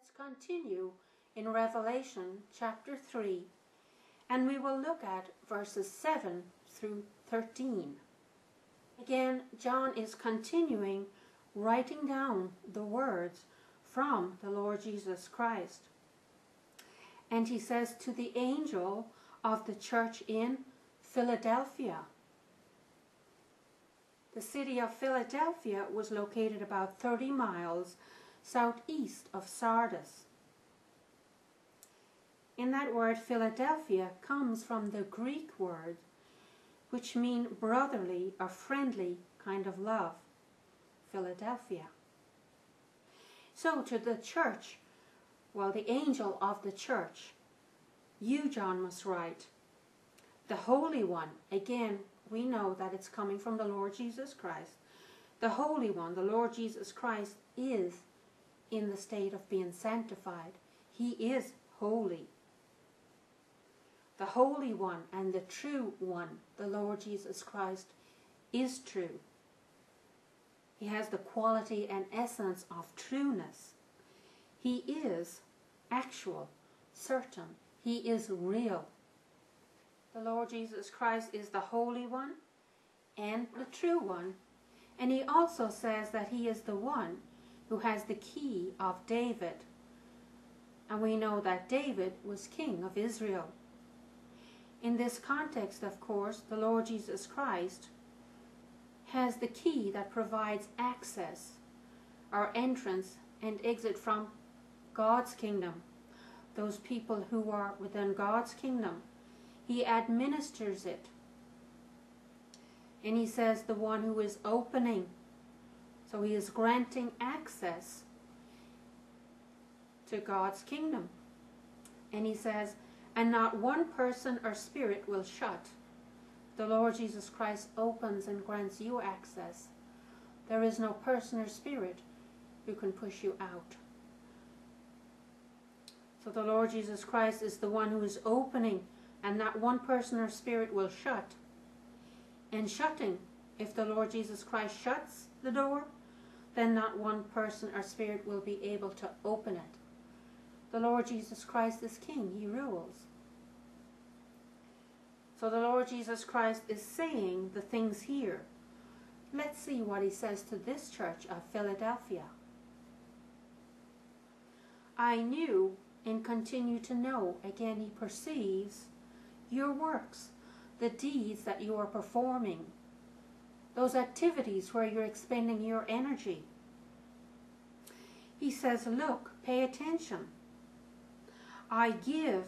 Let's continue in Revelation chapter 3, and we will look at verses 7 through 13. Again, John is continuing writing down the words from the Lord Jesus Christ. And he says, to the angel of the church in Philadelphia. The city of Philadelphia was located about 30 miles southeast of Sardis. In that word Philadelphia comes from the Greek word which mean brotherly or friendly kind of love. Philadelphia. So to the church, well, the angel of the church, you, John, must write, the Holy One. Again, we know that it's coming from the Lord Jesus Christ. The Holy One, the Lord Jesus Christ, is in the state of being sanctified. He is holy. The Holy One and the True One, the Lord Jesus Christ, is true. He has the quality and essence of trueness. He is actual, certain. He is real. The Lord Jesus Christ is the Holy One and the True One. And he also says that he is the one who has the key of David. And we know that David was king of Israel. In this context, of course, the Lord Jesus Christ has the key that provides access or entrance and exit from God's kingdom. Those people who are within God's kingdom. He administers it. And he says the one who is opening. So he is granting access to God's kingdom. And he says, and not one person or spirit will shut. The Lord Jesus Christ opens and grants you access. There is no person or spirit who can push you out. So the Lord Jesus Christ is the one who is opening, and not one person or spirit will shut. And shutting, if the Lord Jesus Christ shuts the door, then not one person or spirit will be able to open it. The Lord Jesus Christ is king. He rules. So the Lord Jesus Christ is saying the things here. Let's see what he says to this church of Philadelphia. I knew and continue to know. Again, he perceives your works, the deeds that you are performing, those activities where you're expending your energy. He says, look, pay attention. I give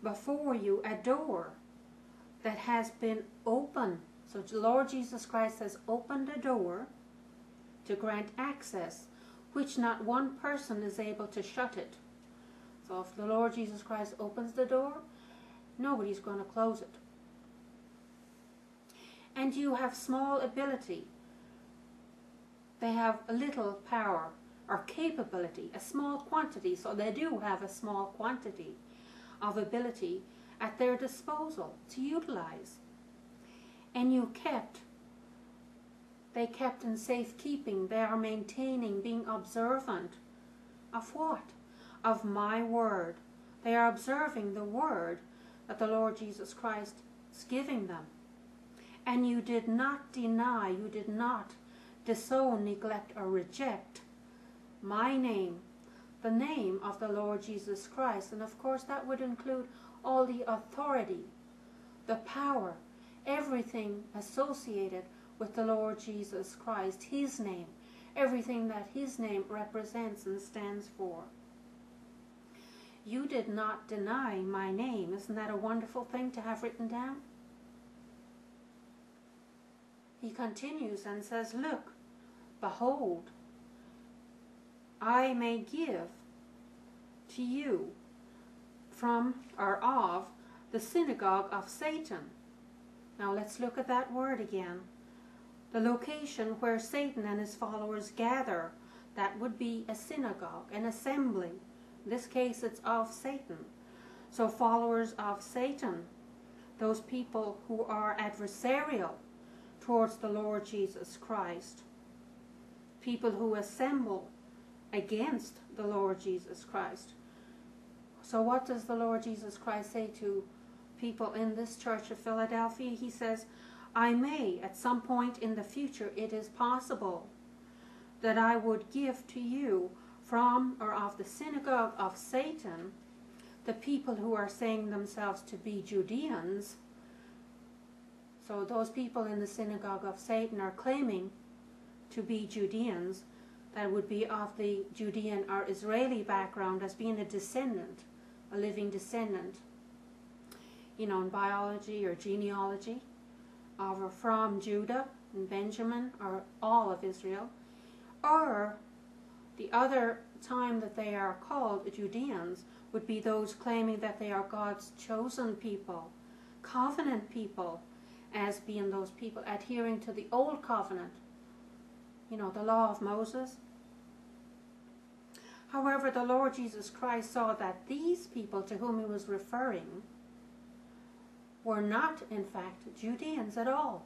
before you a door that has been opened. So the Lord Jesus Christ has opened a door to grant access, which not one person is able to shut it. So if the Lord Jesus Christ opens the door, nobody's going to close it. And you have small ability. They have a little power or capability, a small quantity. So they do have a small quantity of ability at their disposal to utilize. And they kept in safekeeping. They are maintaining, being observant of what? Of my word. They are observing the word that the Lord Jesus Christ is giving them. And you did not deny, you did not disown, neglect, or reject my name, the name of the Lord Jesus Christ. And of course that would include all the authority, the power, everything associated with the Lord Jesus Christ, his name, everything that his name represents and stands for. You did not deny my name. Isn't that a wonderful thing to have written down? He continues and says, look, behold, I may give to you from or of the synagogue of Satan. Now let's look at that word again. The location where Satan and his followers gather, that would be a synagogue, an assembly. In this case, it's of Satan. So followers of Satan, those people who are adversarial towards the Lord Jesus Christ, people who assemble against the Lord Jesus Christ. So what does the Lord Jesus Christ say to people in this church of Philadelphia? He says, I may, at some point in the future, it is possible that I would give to you from or of the synagogue of Satan, the people who are saying themselves to be Judeans. So those people in the synagogue of Satan are claiming to be Judeans, that would be of the Judean or Israeli background, as being a descendant, a living descendant, in biology or genealogy, or from Judah and Benjamin or all of Israel. Or the other time that they are called Judeans would be those claiming that they are God's chosen people, covenant people, as being those people adhering to the old covenant, the law of Moses. However, the Lord Jesus Christ saw that these people to whom he was referring were not, in fact, Judeans at all.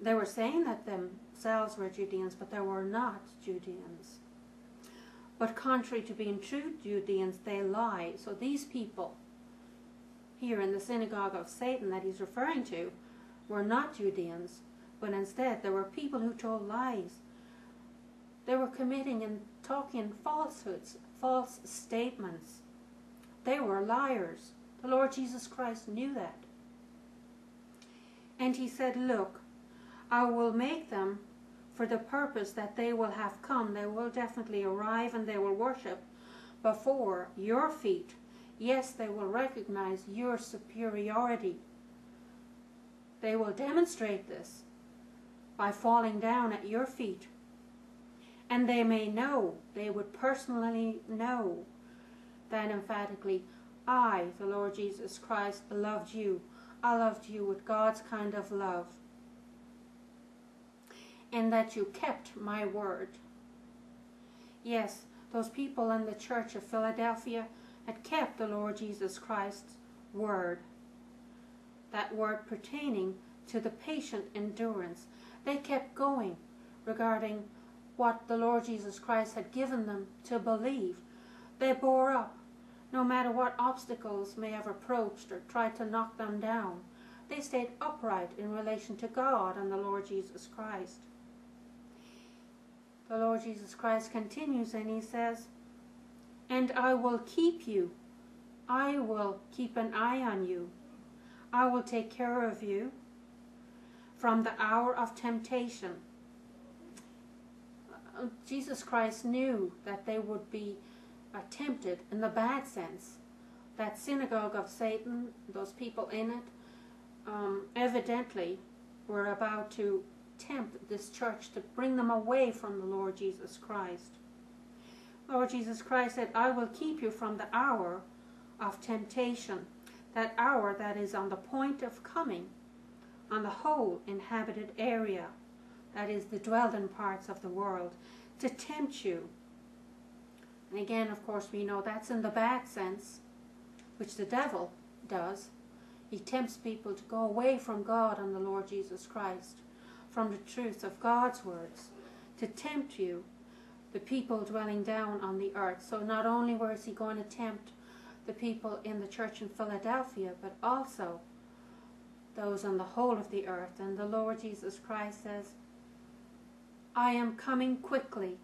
They were saying that themselves were Judeans, but they were not Judeans. But contrary to being true Judeans, they lie. So these people here in the synagogue of Satan that he's referring to were not Judeans, but instead there were people who told lies. They were committing and talking falsehoods, false statements. They were liars. The Lord Jesus Christ knew that. And he said, look, I will make them for the purpose that they will have come. They will definitely arrive and they will worship before your feet. Yes, they will recognize your superiority. They will demonstrate this by falling down at your feet. And they may know, they would personally know that emphatically, I, the Lord Jesus Christ, loved you. I loved you with God's kind of love. And that you kept my word. Yes, those people in the church of Philadelphia had kept the Lord Jesus Christ's word. That word pertaining to the patient endurance. They kept going regarding what the Lord Jesus Christ had given them to believe. They bore up, no matter what obstacles may have approached or tried to knock them down. They stayed upright in relation to God and the Lord Jesus Christ. The Lord Jesus Christ continues and he says, and I will keep you. I will keep an eye on you. I will take care of you from the hour of temptation. Jesus Christ knew that they would be tempted in the bad sense. That synagogue of Satan, those people in it, evidently were about to tempt this church to bring them away from the Lord Jesus Christ. Lord Jesus Christ said, I will keep you from the hour of temptation, that hour that is on the point of coming on the whole inhabited area, that is the dwelling parts of the world, to tempt you. And again, of course, we know that's in the bad sense, which the devil does. He tempts people to go away from God and the Lord Jesus Christ, from the truth of God's words, to tempt you, the people dwelling down on the earth. So not only was he going to tempt the people in the church in Philadelphia, but also those on the whole of the earth. And the Lord Jesus Christ says, I am coming quickly.